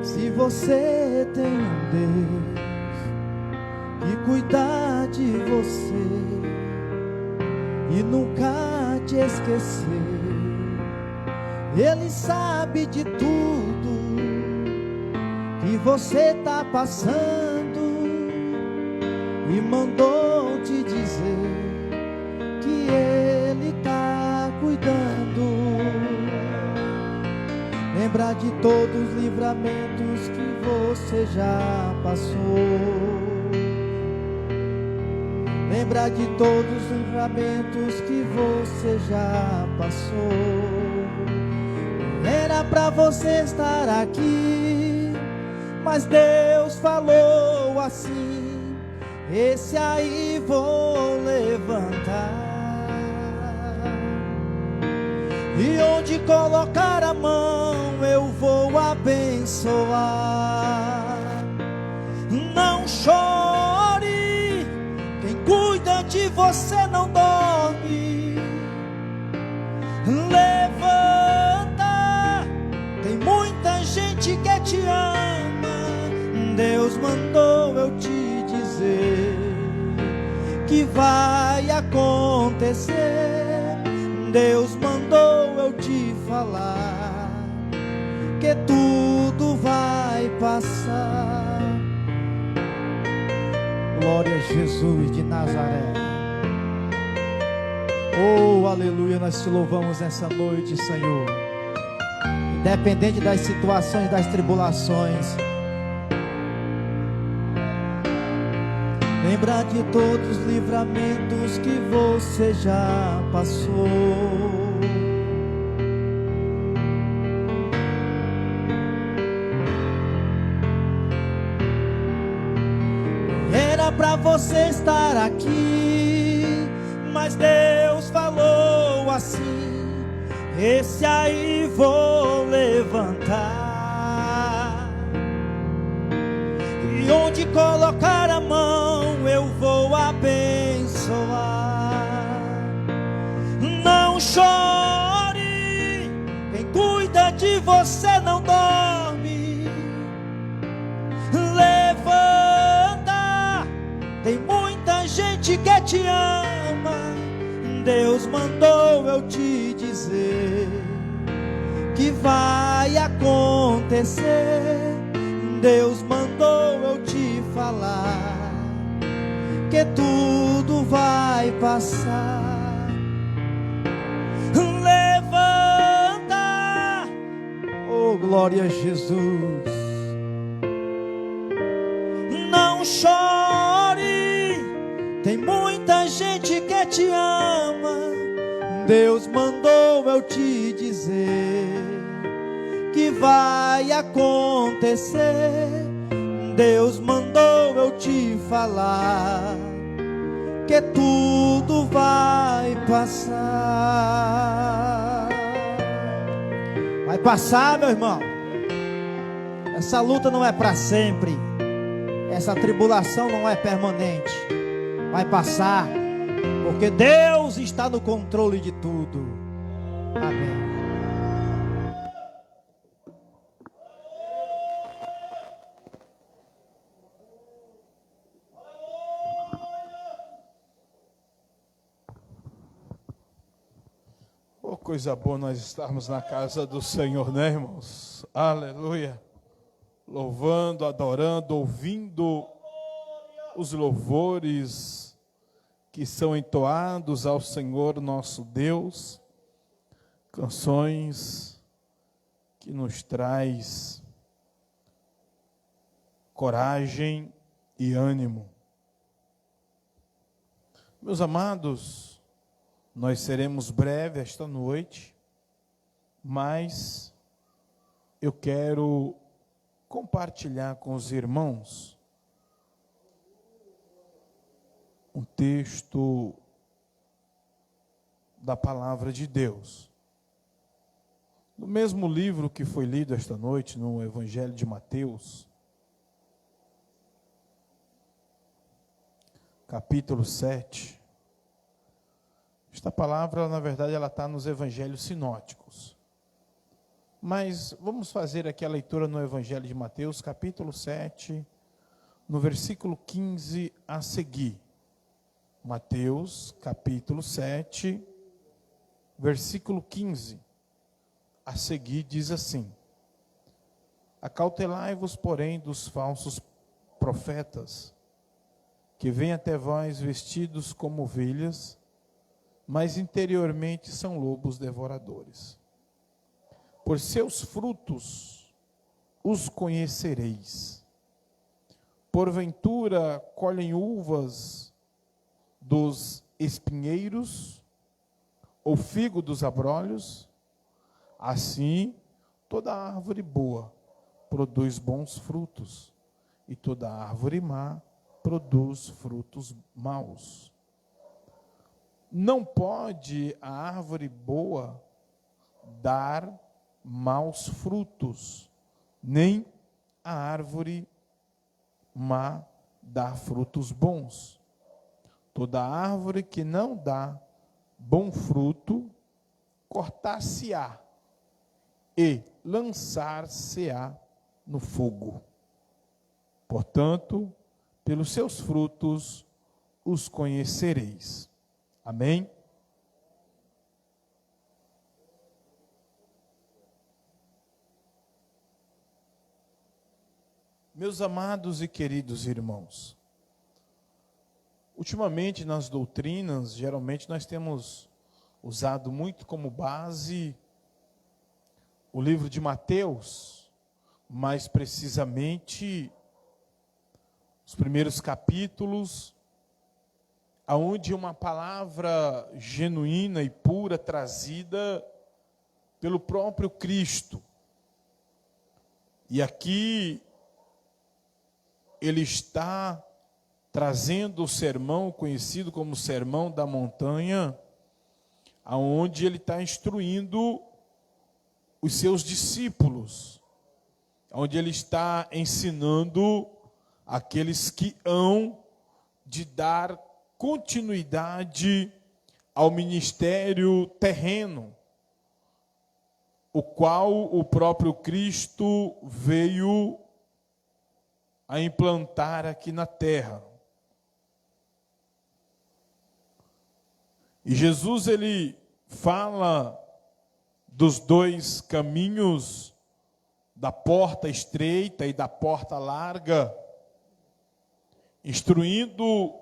Se você tem um Deus que cuida de você e nunca te esquecer, Ele sabe de tudo que você tá passando e mandou te dizer que Ele tá cuidando. Lembrar de todos os livramentos que você já passou. Lembrar de todos os livramentos que você já passou. Era pra você estar aqui, mas Deus falou assim: esse aí vou levantar. E onde colocar a mão eu vou abençoar. Não chore, quem cuida de você não dorme. Levanta, tem muita gente que te ama. Deus mandou eu te dizer que vai acontecer. Deus mandou eu te falar que tudo vai passar. Glória a Jesus de Nazaré. Oh, aleluia, nós te louvamos nessa noite, Senhor. Independente das situações, das tribulações, lembrar de todos os livramentos que você já passou. Era pra você estar aqui, mas Deus falou assim: esse aí vou levantar. E onde colocar a mão eu vou abençoar. Não chore, quem cuida de você não dorme. Levanta, tem muita gente que te ama. Deus mandou eu te dizer que vai acontecer. Deus mandou eu te falar que tudo vai passar. Levanta, oh glória a Jesus. Não chore, tem muita gente que te ama. Deus mandou eu te dizer que vai acontecer. Deus mandou eu te falar que tudo vai passar. Vai passar, meu irmão. Essa luta não é para sempre. Essa tribulação não é permanente. Vai passar, porque Deus está no controle de tudo. Amém. Oh, coisa boa nós estarmos na casa do Senhor, né, irmãos? Aleluia. Louvando, adorando, ouvindo os louvores que são entoados ao Senhor nosso Deus. Canções que nos traz coragem e ânimo. Meus amados, nós seremos breves esta noite, mas eu quero compartilhar com os irmãos um texto da palavra de Deus. No mesmo livro que foi lido esta noite, no Evangelho de Mateus, capítulo 7. Esta palavra, na verdade, ela está nos evangelhos sinóticos. Mas vamos fazer aqui a leitura no Evangelho de Mateus, capítulo 7, no versículo 15 a seguir. Mateus, capítulo 7, versículo 15 a seguir, diz assim: Acautelai-vos, porém, dos falsos profetas, que vêm até vós vestidos como ovelhas, mas interiormente são lobos devoradores. Por seus frutos os conhecereis. Porventura colhem uvas dos espinheiros, ou figo dos abrolhos? Assim, toda árvore boa produz bons frutos, e toda árvore má produz frutos maus. Não pode a árvore boa dar maus frutos, nem a árvore má dar frutos bons. Toda árvore que não dá bom fruto, cortar-se-á e lançar-se-á no fogo. Portanto, pelos seus frutos os conhecereis. Amém? Meus amados e queridos irmãos, ultimamente nas doutrinas, geralmente nós temos usado muito como base o livro de Mateus, mais precisamente os primeiros capítulos, aonde uma palavra genuína e pura trazida pelo próprio Cristo. E aqui ele está trazendo o sermão conhecido como Sermão da Montanha, aonde ele está instruindo os seus discípulos, onde ele está ensinando aqueles que hão de dar continuidade ao ministério terreno, o qual o próprio Cristo veio a implantar aqui na terra. E Jesus, ele fala dos dois caminhos, da porta estreita e da porta larga, instruindo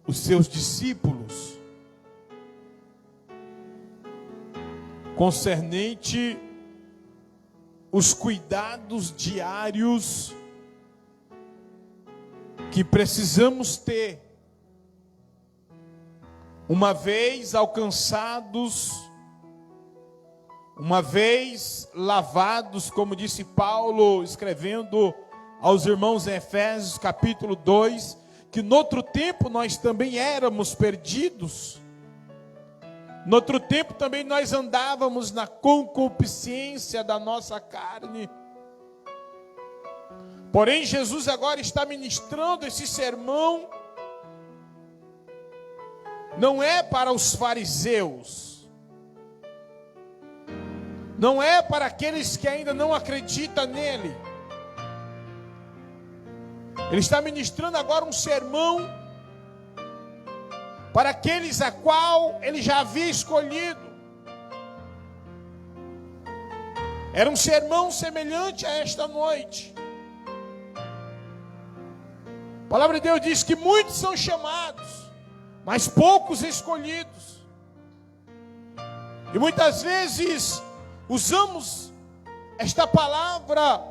os seus discípulos concernente os cuidados diários que precisamos ter, uma vez alcançados, uma vez lavados, como disse Paulo, escrevendo aos irmãos em Efésios, capítulo 2, que noutro tempo nós também éramos perdidos, noutro tempo também nós andávamos na concupiscência da nossa carne. Porém, Jesus agora está ministrando esse sermão, não é para os fariseus, não é para aqueles que ainda não acreditam nele. Ele está ministrando agora um sermão para aqueles a qual ele já havia escolhido. Era um sermão semelhante a esta noite. A palavra de Deus diz que muitos são chamados, mas poucos escolhidos. E muitas vezes usamos esta palavra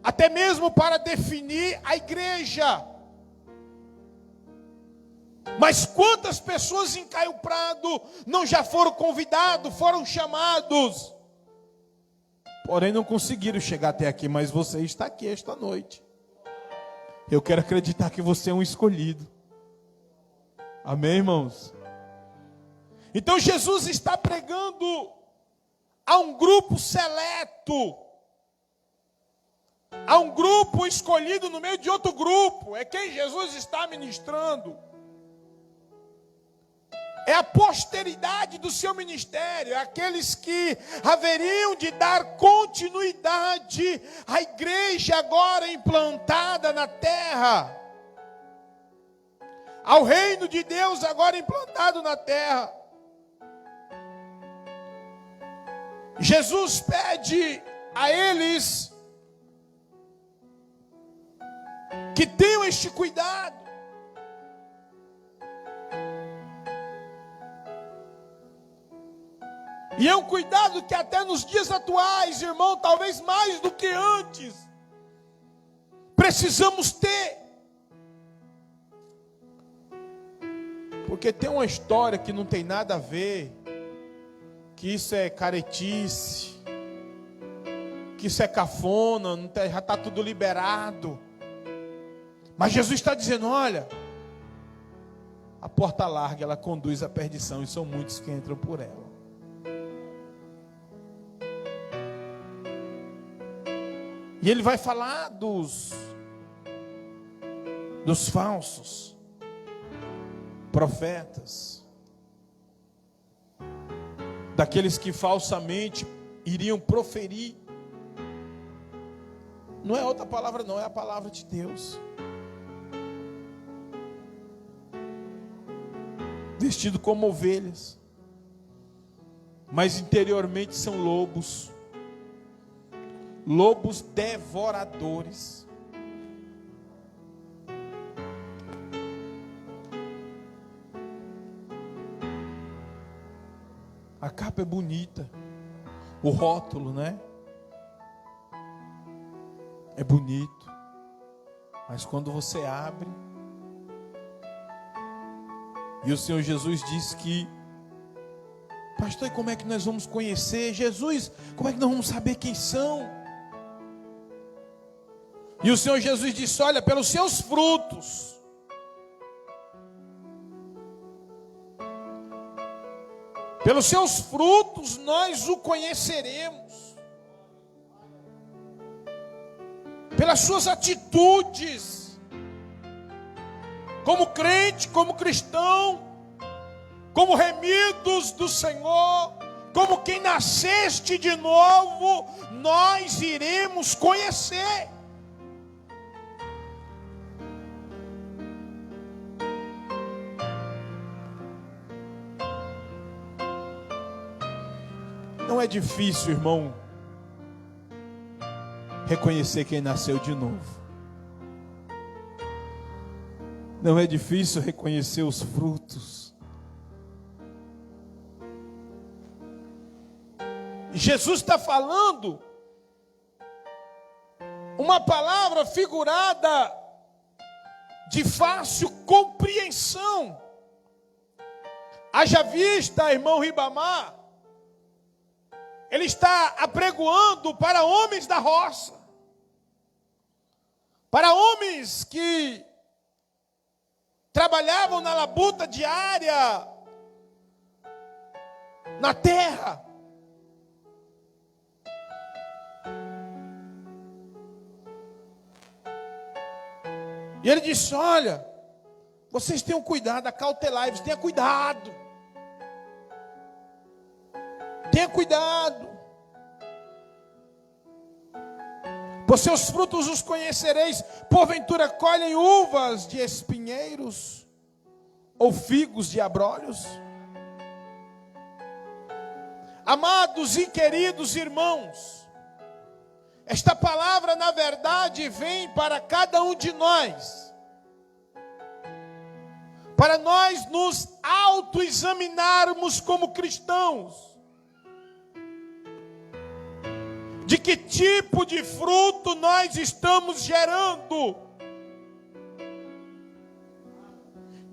até mesmo para definir a igreja. Mas quantas pessoas em Caio Prado não já foram convidados, foram chamados, porém não conseguiram chegar até aqui, mas você está aqui esta noite. Eu quero acreditar que você é um escolhido. Amém, irmãos? Então Jesus está pregando a um grupo seleto, a um grupo escolhido no meio de outro grupo. É quem Jesus está ministrando. é a posteridade do seu ministério, aqueles que haveriam de dar continuidade à igreja agora implantada na terra, ao reino de Deus agora implantado na terra. Jesus pede a eles que tenham este cuidado. E é um cuidado que até nos dias atuais, irmão, talvez mais do que antes, precisamos ter. Porque tem uma história que não tem nada a ver, que isso é caretice, que isso é cafona, já está tudo liberado. Mas Jesus está dizendo, olha, a porta larga, ela conduz à perdição, e são muitos que entram por ela. E ele vai falar dos falsos profetas, daqueles que falsamente iriam proferir. Não é outra palavra não, é a palavra de Deus. Vestido como ovelhas, mas interiormente são lobos. Lobos devoradores. A capa é bonita, o rótulo, né? É bonito, mas quando você abre, e o Senhor Jesus disse que, pastor, e como é que nós vamos conhecer? Jesus, como é que nós vamos saber quem são? E o Senhor Jesus disse, olha, pelos seus frutos. Pelos seus frutos nós o conheceremos. Pelas suas atitudes. Como crente, como cristão, como remidos do Senhor, como quem nasceste de novo, nós iremos conhecer. Não é difícil, irmão, reconhecer quem nasceu de novo. Não é difícil reconhecer os frutos. Jesus está falando uma palavra figurada de fácil compreensão. Haja vista, irmão Ribamar, ele está apregoando para homens da roça, para homens que trabalhavam na labuta diária, na terra. E ele disse, olha, vocês tenham cuidado, acautelai-vos, tenha cuidado. Tenha cuidado. Por seus frutos os conhecereis. Porventura colhem uvas de espinheiros ou figos de abrolhos? Amados e queridos irmãos, esta palavra na verdade vem para cada um de nós, para nós nos autoexaminarmos como cristãos. De que tipo de fruto nós estamos gerando?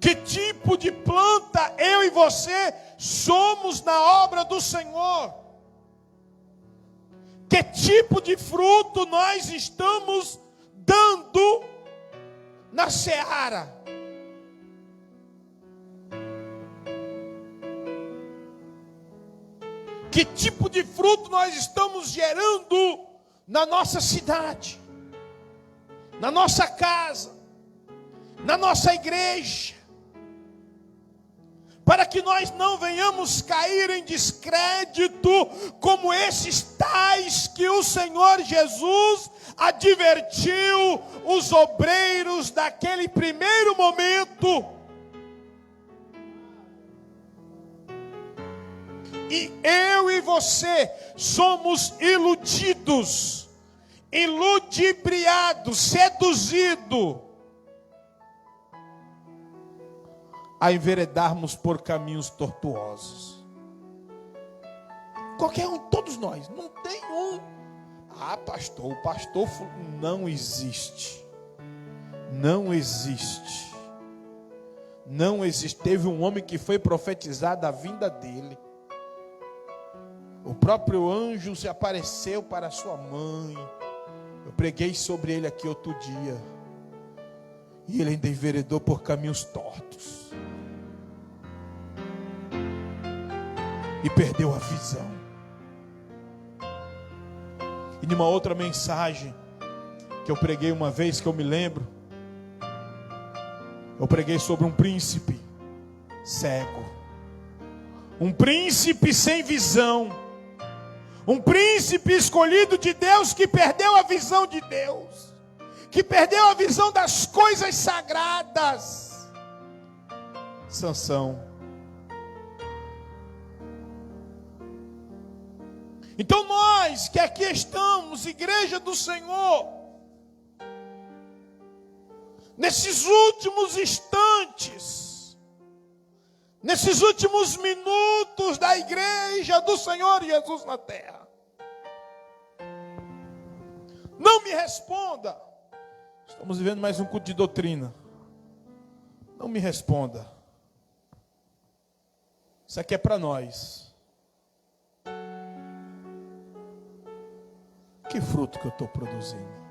Que tipo de planta eu e você somos na obra do Senhor? Que tipo de fruto nós estamos dando na seara? Que tipo de fruto nós estamos gerando na nossa cidade, na nossa casa, na nossa igreja? para que nós não venhamos cair em descrédito como esses tais que o Senhor Jesus advertiu os obreiros daquele primeiro momento. E eu e você somos iludidos, iludibriados, seduzidos a enveredarmos por caminhos tortuosos. Qualquer um, todos nós, não tem um. Ah, pastor, o pastor não existe. Não existe. Não existe. Teve um homem que foi profetizado a vinda dele. O próprio anjo se apareceu para sua mãe. Eu preguei sobre ele aqui outro dia. E ele ainda enveredou por caminhos tortos. E perdeu a visão. E numa outra mensagem que eu preguei uma vez, que eu me lembro, eu preguei sobre um príncipe cego. Um príncipe sem visão. Um príncipe escolhido de Deus que perdeu a visão de Deus. Que perdeu a visão das coisas sagradas. Sansão. Então nós que aqui estamos, igreja do Senhor, nesses últimos instantes, nesses últimos minutos da igreja do Senhor Jesus na terra, não me responda. Estamos vivendo mais um culto de doutrina. Não me responda. Isso aqui é para nós. Que fruto que eu estou produzindo?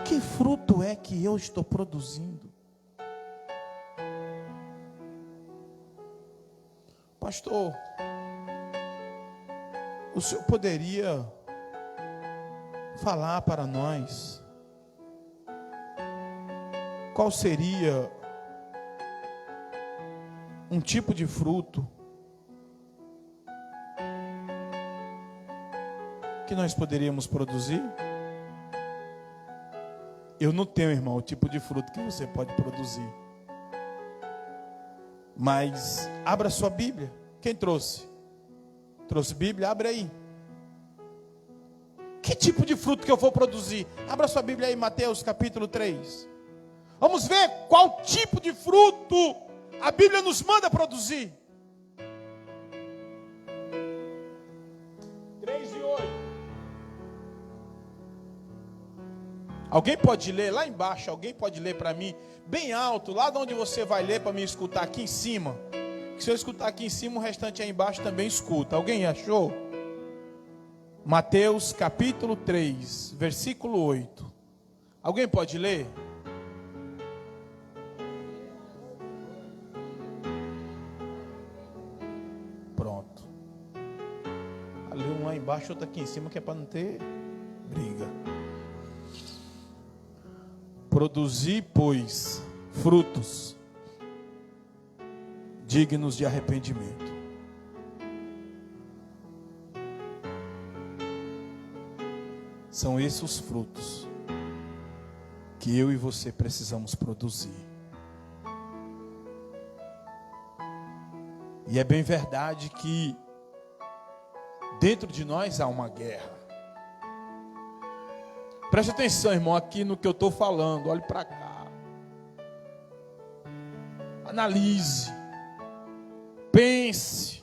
Que fruto é que eu estou produzindo? Pastor, o senhor poderia falar para nós qual seria um tipo de fruto que nós poderíamos produzir? Eu não tenho, irmão, o tipo de fruto que você pode produzir. Mas abra sua Bíblia. Quem trouxe? Trouxe Bíblia? Abre aí. Que tipo de fruto que eu vou produzir? Abra sua Bíblia aí, Mateus capítulo 3. Vamos ver qual tipo de fruto a Bíblia nos manda produzir. 3:8. Alguém pode ler lá embaixo? Alguém pode ler para mim bem alto, lá de onde você vai ler para me escutar aqui em cima? Que se eu escutar aqui em cima, o restante aí embaixo também escuta. Alguém achou? Mateus capítulo 3, versículo 8. Alguém pode ler? Pronto. Ali um lá embaixo, outro aqui em cima, que é para não ter briga. Produzi, pois, frutos dignos de arrependimento. São esses os frutos que eu e você precisamos produzir. E é bem verdade que dentro de nós há uma guerra. Preste atenção, irmão, aqui no que eu estou falando. Olhe para cá. Analise. Pense.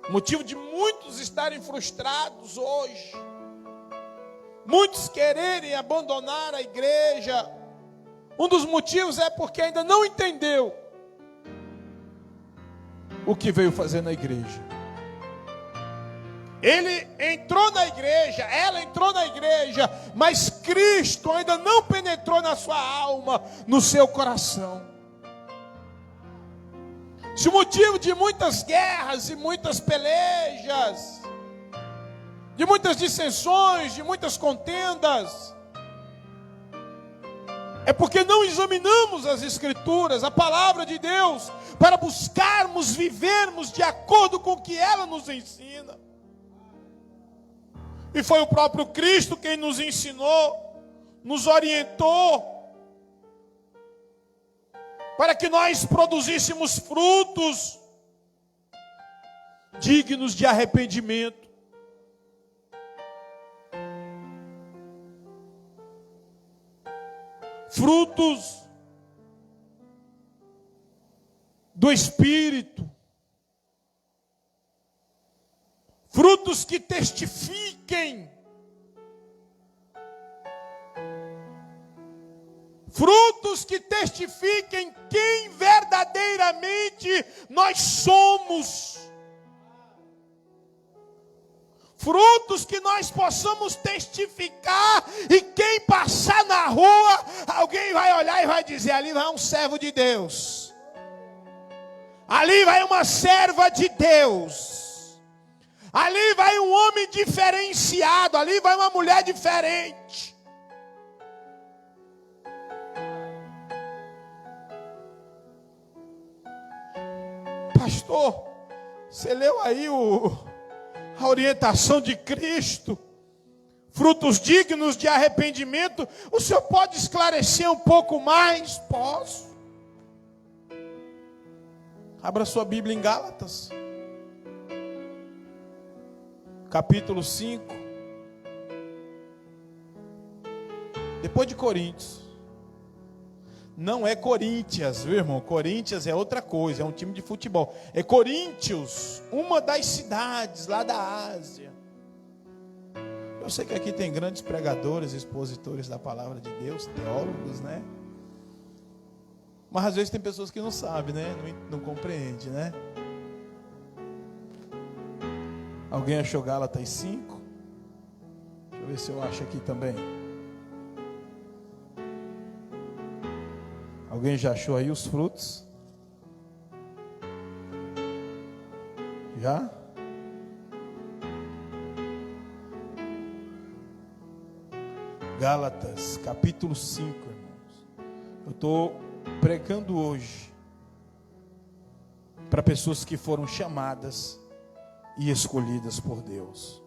O motivo de muitos estarem frustrados hoje, muitos quererem abandonar a igreja, um dos motivos é porque ainda não entendeu o que veio fazer na igreja. Ele entrou na igreja, ela entrou na igreja, mas Cristo ainda não penetrou na sua alma, no seu coração. Se o motivo de muitas guerras e muitas pelejas, de muitas dissensões, de muitas contendas, É porque não examinamos as Escrituras, a palavra de Deus, para buscarmos vivermos de acordo com o que ela nos ensina. E foi o próprio Cristo quem nos ensinou, nos orientou, para que nós produzíssemos frutos dignos de arrependimento. Frutos do Espírito. Frutos que testifiquem. Frutos que testifiquem quem verdadeiramente nós somos. Frutos que nós possamos testificar e quem passar na rua, alguém vai olhar e vai dizer: ali vai um servo de Deus. Ali vai uma serva de Deus. Ali vai um homem diferenciado. Ali vai uma mulher diferente. Pastor, você leu aí a orientação de Cristo, frutos dignos de arrependimento? O senhor pode esclarecer um pouco mais? Posso. Abra sua Bíblia em Gálatas, capítulo 5, depois de Coríntios. Não é Corinthians, viu, irmão? Corinthians é outra coisa, é um time de futebol. É Coríntios, uma das cidades lá da Ásia. Eu sei que aqui tem grandes pregadores, expositores da palavra de Deus, teólogos, né? Mas às vezes tem pessoas que não sabem, né? Não compreende, né? Alguém achou Gálatas 5? Deixa eu ver se eu acho aqui também. Alguém já achou aí os frutos? Já? Gálatas, capítulo 5, irmãos. Eu estou pregando hoje para pessoas que foram chamadas e escolhidas por Deus,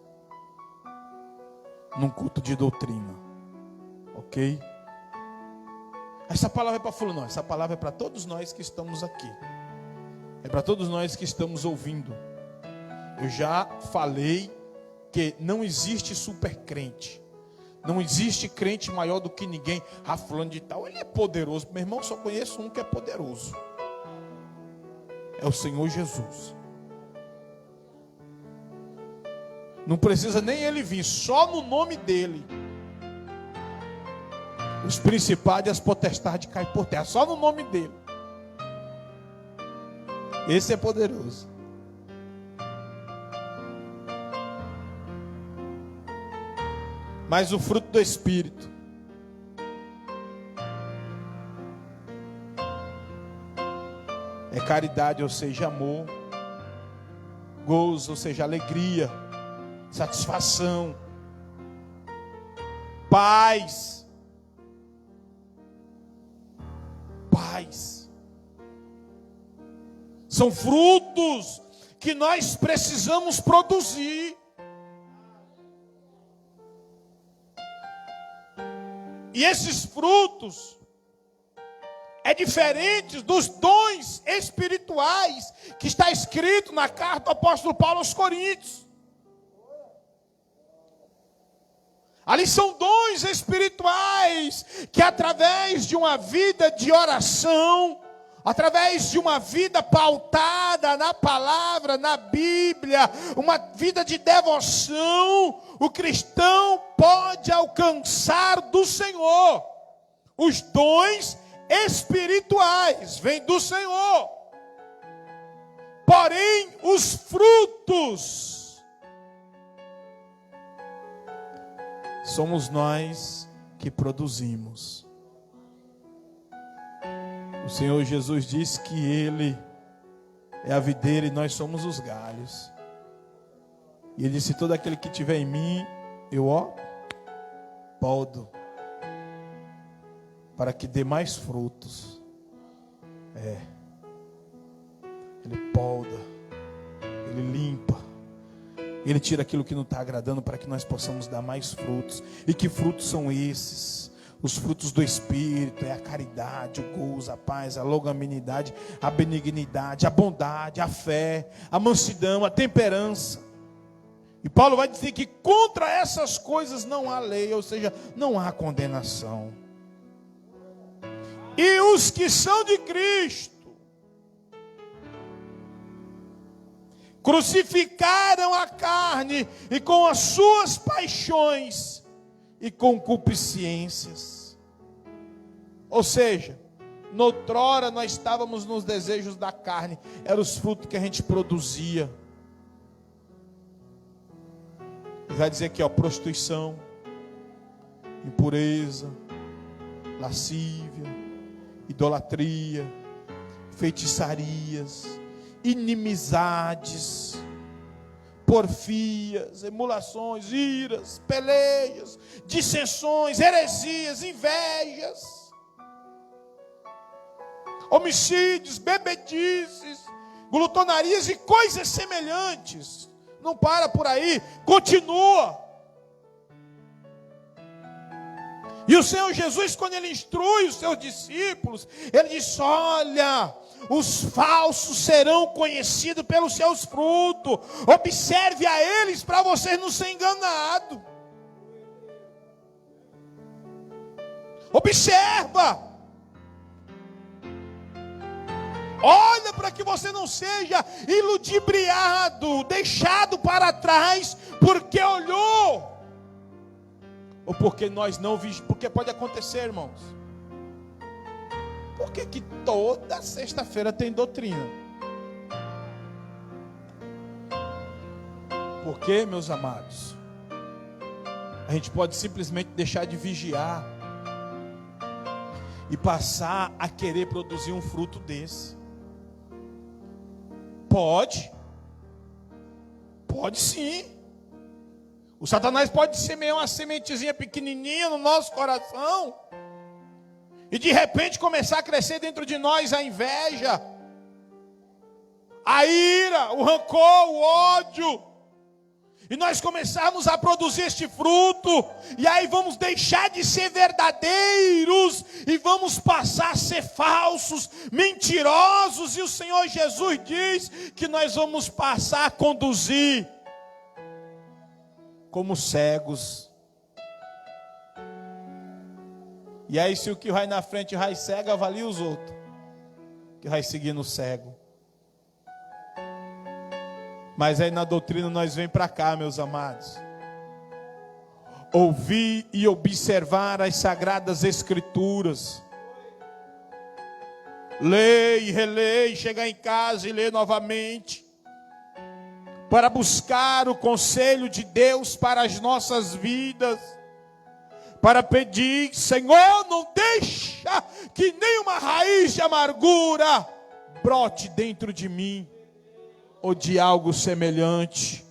num culto de doutrina, ok? Essa palavra é para fulano, não. Essa palavra é para todos nós que estamos aqui. É para todos nós que estamos ouvindo. Eu já falei que não existe super crente. Não existe crente maior do que ninguém. Ah, fulano de tal, ele é poderoso. Meu irmão, só conheço um que é poderoso. É o Senhor Jesus. Não precisa nem ele vir, só no nome dele os principados e as potestades caem por terra, só no nome dele. Esse é poderoso. Mas o fruto do Espírito é caridade, ou seja, amor, gozo, ou seja, alegria, satisfação, paz. São frutos que nós precisamos produzir. E esses frutos é diferente dos dons espirituais que está escrito na carta do apóstolo Paulo aos Coríntios. Ali são dons espirituais que, através de uma vida de oração, através de uma vida pautada na palavra, na Bíblia, uma vida de devoção, o cristão pode alcançar do Senhor. Os dons espirituais vêm do Senhor. Porém, os frutos somos nós que produzimos. O Senhor Jesus disse que Ele é a videira e nós somos os galhos. E Ele disse: todo aquele que tiver em mim, eu podo. para que dê mais frutos. Ele poda, Ele limpa, Ele tira aquilo que não está agradando para que nós possamos dar mais frutos. E que frutos são esses? Os frutos do Espírito é a caridade, o gozo, a paz, a longanimidade, a benignidade, a bondade, a fé, a mansidão, a temperança. E Paulo vai dizer que contra essas coisas não há lei, ou seja, não há condenação. E os que são de Cristo crucificaram a carne e com as suas paixões e concupiscências. Ou seja, noutrora nós estávamos nos desejos da carne, eram os frutos que a gente produzia. Ele vai dizer aqui, prostituição, impureza, lascívia, idolatria, feitiçarias, inimizades, porfias, emulações, iras, peleias, dissensões, heresias, invejas, homicídios, bebedices, glutonarias e coisas semelhantes. Não para por aí, continua. E o Senhor Jesus, quando Ele instrui os seus discípulos, Ele diz: olha, os falsos serão conhecidos pelos seus frutos. Observe a eles para vocês não serem enganados. Observa. Olha para que você não seja iludibriado, deixado para trás, porque olhou. Ou porque nós não vimos, porque pode acontecer, irmãos. Por que toda sexta-feira tem doutrina? Porque, meus amados, a gente pode simplesmente deixar de vigiar e passar a querer produzir um fruto desse. Pode sim. O Satanás pode semear uma sementezinha pequenininha no nosso coração e de repente começar a crescer dentro de nós a inveja, a ira, o rancor, o ódio. E nós começarmos a produzir este fruto, e aí vamos deixar de ser verdadeiros, e vamos passar a ser falsos, mentirosos, e o Senhor Jesus diz que nós vamos passar a conduzir como cegos. E aí se o que vai na frente vai cego, avalia os outros, que vai seguindo o cego. Mas aí na doutrina nós vem para cá, meus amados. Ouvir e observar as sagradas escrituras. Ler e reler, chegar em casa e ler novamente. Para buscar o conselho de Deus para as nossas vidas. Para pedir: Senhor, não deixa que nenhuma raiz de amargura brote dentro de mim, ou de algo semelhante,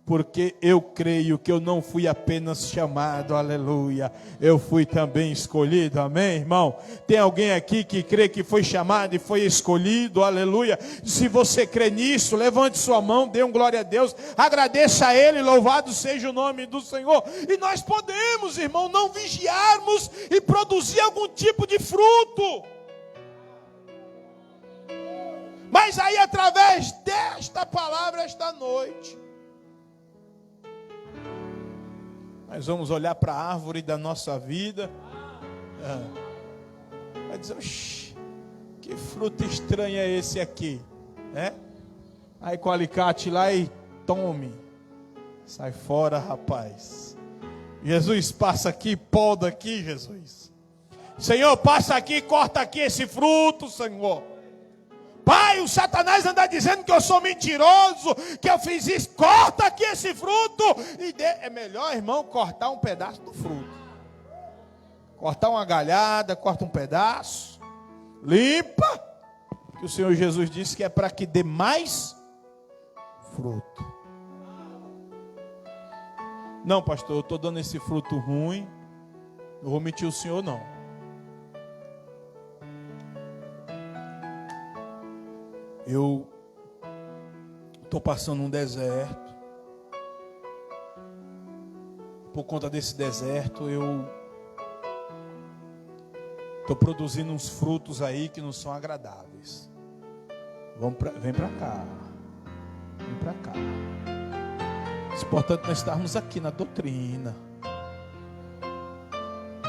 porque eu creio que eu não fui apenas chamado, aleluia, eu fui também escolhido, amém, irmão? Tem alguém aqui que crê que foi chamado e foi escolhido, aleluia? Se você crê nisso, levante sua mão, dê um glória a Deus, agradeça a Ele, louvado seja o nome do Senhor. E nós podemos, irmão, não vigiarmos e produzir algum tipo de fruto. Mas aí, através desta palavra, esta noite, nós vamos olhar para a árvore da nossa vida. Vai dizer: oxi, que fruto estranho é esse aqui? Aí com o alicate lá e tome. Sai fora, rapaz. Jesus, passa aqui, poda aqui, Jesus. Senhor, passa aqui, corta aqui esse fruto, Senhor. Pai, o Satanás anda dizendo que eu sou mentiroso, que eu fiz isso. Corta aqui esse fruto. É melhor, irmão, cortar um pedaço do fruto. Cortar uma galhada, corta um pedaço. Limpa. Que o Senhor Jesus disse que é para que dê mais fruto. Não, pastor, eu estou dando esse fruto ruim. Não vou mentir o Senhor, não. Eu estou passando um deserto. Por conta desse deserto, eu estou produzindo uns frutos aí que não são agradáveis. Vem para cá. Vem para cá. É importante nós estarmos aqui na doutrina.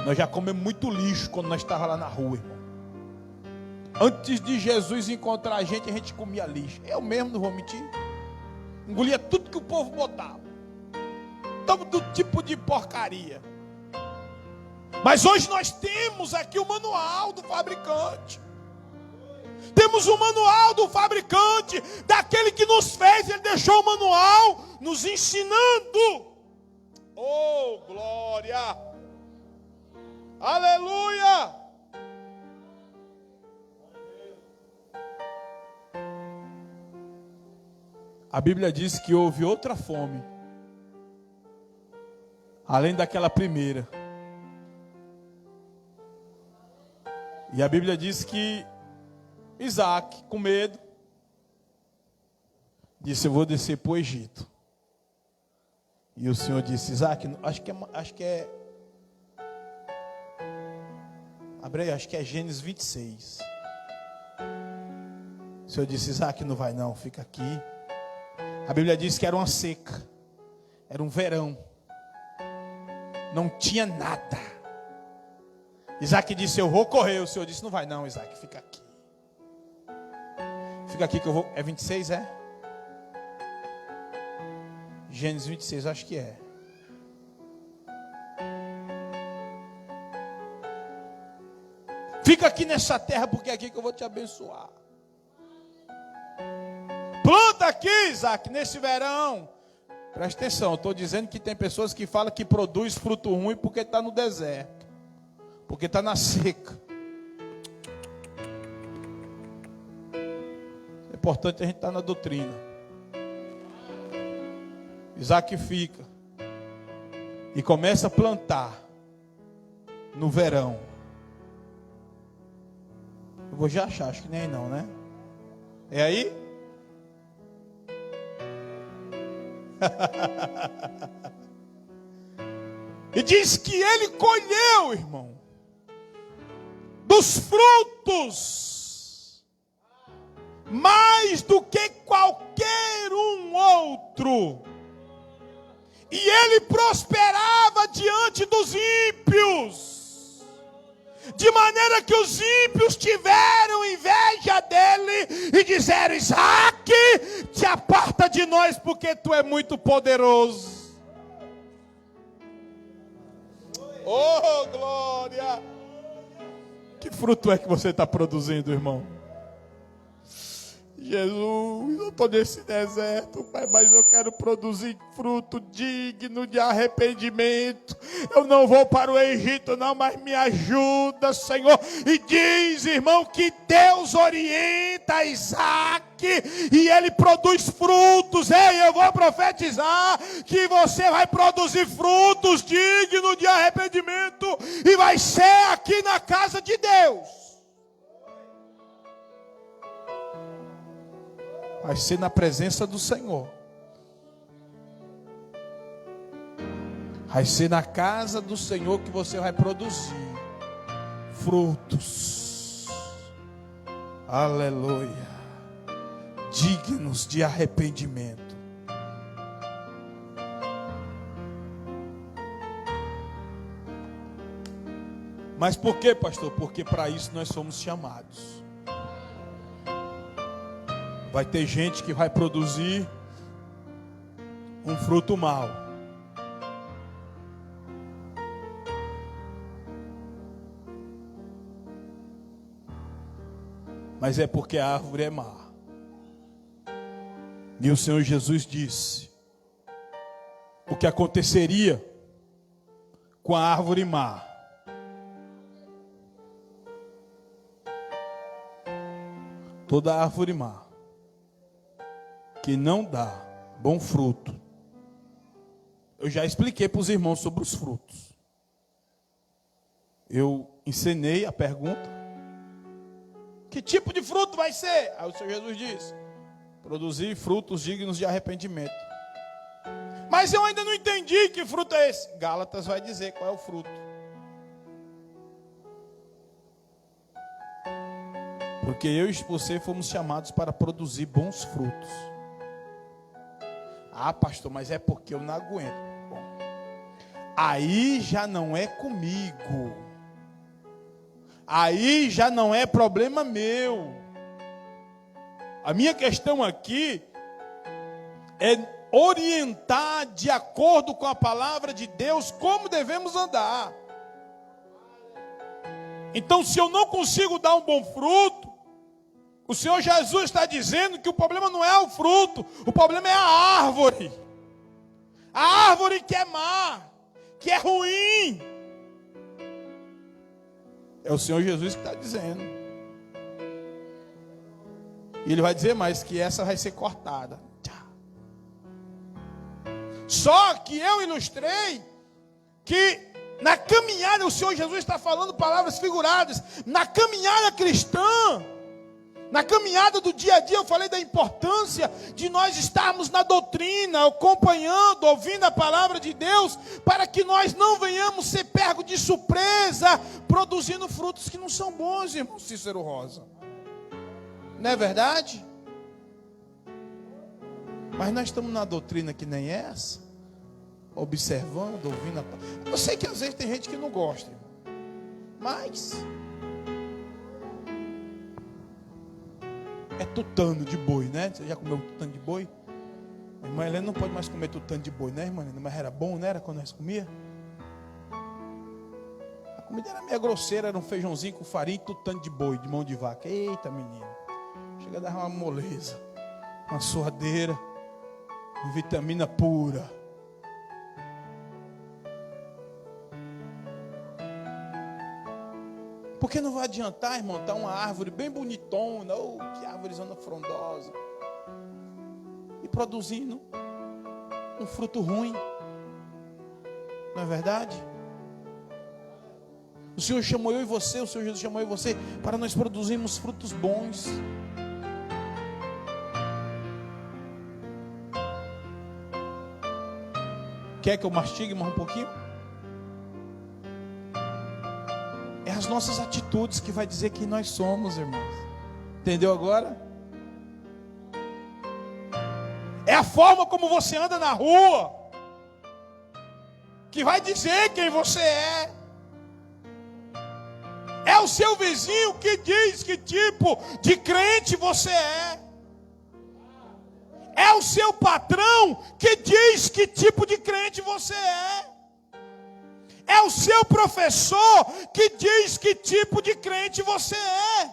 Nós já comemos muito lixo quando nós estávamos lá na rua, irmão. Antes de Jesus encontrar a gente comia lixo. Eu mesmo, não vou mentir. Engolia tudo que o povo botava. Todo tipo de porcaria. Mas hoje nós temos aqui o manual do fabricante. Temos o manual do fabricante, daquele que nos fez. Ele deixou o manual nos ensinando. Oh, glória! Aleluia! A Bíblia diz que houve outra fome, além daquela primeira. E a Bíblia diz que Isaac, com medo, disse: eu vou descer para o Egito. E o Senhor disse: Isaac, acho que é Gênesis 26. O Senhor disse: Isaac, não vai não, fica aqui. A Bíblia diz que era uma seca, era um verão, não tinha nada. Isaac disse: eu vou correr. O Senhor disse: não vai não, Isaac, fica aqui. Fica aqui que eu vou. É 26, é? Gênesis 26, acho que é. Fica aqui nessa terra, porque é aqui que eu vou te abençoar. Planta aqui, Isaac, nesse verão. Presta atenção, eu estou dizendo que tem pessoas que falam que produz fruto ruim porque está no deserto, porque está na seca. É importante a gente estar na doutrina. Isaac fica e começa a plantar no verão. Eu vou já achar, acho que nem aí não, né? É aí? E diz que ele colheu, irmão, dos frutos mais do que qualquer um outro. E ele prosperava diante dos ímpios, de maneira que os ímpios tiveram inveja dele e disseram: Isaac, te aparta de nós, porque tu é muito poderoso. Oh, glória! Que fruto é que você está produzindo, irmão? Jesus, eu estou nesse deserto, Pai, mas eu quero produzir fruto digno de arrependimento. Eu não vou para o Egito não, mas me ajuda, Senhor. E diz, irmão, que Deus orienta Isaac e ele produz frutos. Ei, eu vou profetizar que você vai produzir frutos dignos de arrependimento e vai ser aqui na casa de Deus. Vai ser na presença do Senhor. Vai ser na casa do Senhor que você vai produzir frutos. Aleluia. Dignos de arrependimento. Mas por quê, pastor? Porque para isso nós somos chamados. Vai ter gente que vai produzir um fruto mau. Mas é porque a árvore é má. E o Senhor Jesus disse o que aconteceria com a árvore má. Toda árvore má que não dá bom fruto. Eu já expliquei para os irmãos sobre os frutos. Eu ensinei a pergunta. Que tipo de fruto vai ser? Aí o Senhor Jesus diz: produzir frutos dignos de arrependimento. Mas eu ainda não entendi que fruto é esse. Gálatas vai dizer qual é o fruto. Porque eu e você fomos chamados para produzir bons frutos. Ah, pastor, mas é porque eu não aguento. Bom, aí já não é comigo. Aí já não é problema meu. A minha questão aqui é orientar de acordo com a palavra de Deus como devemos andar. Então, se eu não consigo dar um bom fruto, o Senhor Jesus está dizendo que o problema não é o fruto, o problema é a árvore. A árvore que é má, que é ruim. É o Senhor Jesus que está dizendo. E Ele vai dizer mais que essa vai ser cortada. Só que eu ilustrei que na caminhada, o Senhor Jesus está falando palavras figuradas. Na caminhada cristã, na caminhada do dia a dia, eu falei da importância de nós estarmos na doutrina, acompanhando, ouvindo a palavra de Deus, para que nós não venhamos ser pegos de surpresa, produzindo frutos que não são bons, irmão Cícero Rosa. Não é verdade? Mas nós estamos na doutrina que nem essa, observando, ouvindo a palavra. Eu sei que às vezes tem gente que não gosta, irmão, mas é tutano de boi, né? Você já comeu tutano de boi? A irmã Helena não pode mais comer tutano de boi, né, irmã Helena? Mas era bom, não era quando nós comia? A comida era meio grosseira, era um feijãozinho com farinha e tutano de boi, de mão de vaca. Eita, menino. Chega a dar uma moleza, uma suadeira, uma vitamina pura. Porque não vai adiantar, irmão, tá uma árvore bem bonitona, que árvorezona frondosa, e produzindo um fruto ruim. Não é verdade? O Senhor chamou eu e você, o Senhor Jesus chamou eu e você para nós produzirmos frutos bons. Quer que eu mastigue mais um pouquinho? É as nossas atitudes que vai dizer quem nós somos, irmãos. Entendeu agora? É a forma como você anda na rua que vai dizer quem você é. É o seu vizinho que diz que tipo de crente você é. É o seu patrão que diz que tipo de crente você é. É o seu professor que diz que tipo de crente você é.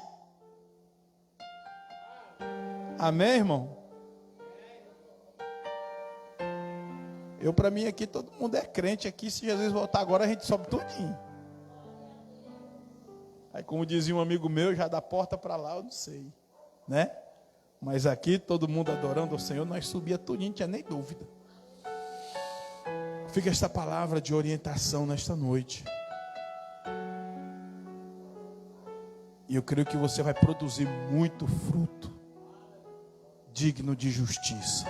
Amém, irmão? Para mim aqui, todo mundo é crente aqui. Se Jesus voltar agora, a gente sobe tudinho. Aí, como dizia um amigo meu, já da porta para lá, eu não sei, né? Mas aqui, todo mundo adorando o Senhor, nós subia tudinho, não tinha nem dúvida. Fica esta palavra de orientação nesta noite. E eu creio que você vai produzir muito fruto digno de justiça.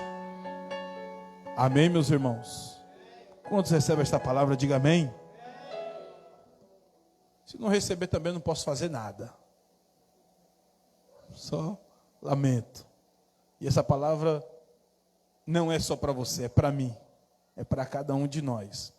Amém, meus irmãos? Quantos recebem esta palavra, diga amém. Se não receber também não posso fazer nada. Só lamento. E essa palavra não é só para você, é para mim. É para cada um de nós.